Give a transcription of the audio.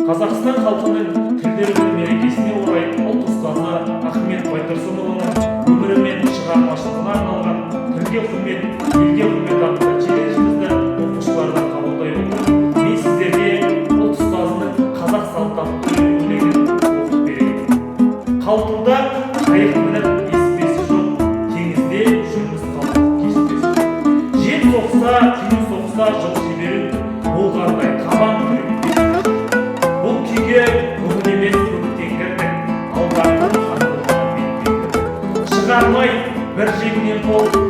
Қазақстан халқының тілдері күні мерекесіне орай ұлт ұстазы А.Байтұрсынұлының өмірі мен шығармашылығына арналған тілге құрмет, елге құрмет атты челленджді оқушылардан қабылдай отырып, мен сіздерге ұлт ұстазының қазақ салт-атты өлеңін оқып берейін. Қалпында қайық мініп еспесі жоқ, теңізде жүрміз қалып кеспесі жоқ. Жел соқса, күн соқса, жыл жіберу болғандай қабан күрек. Бұл күйге бүгін емес көктен кірдік, алдағы шығармай бір жеңнен қол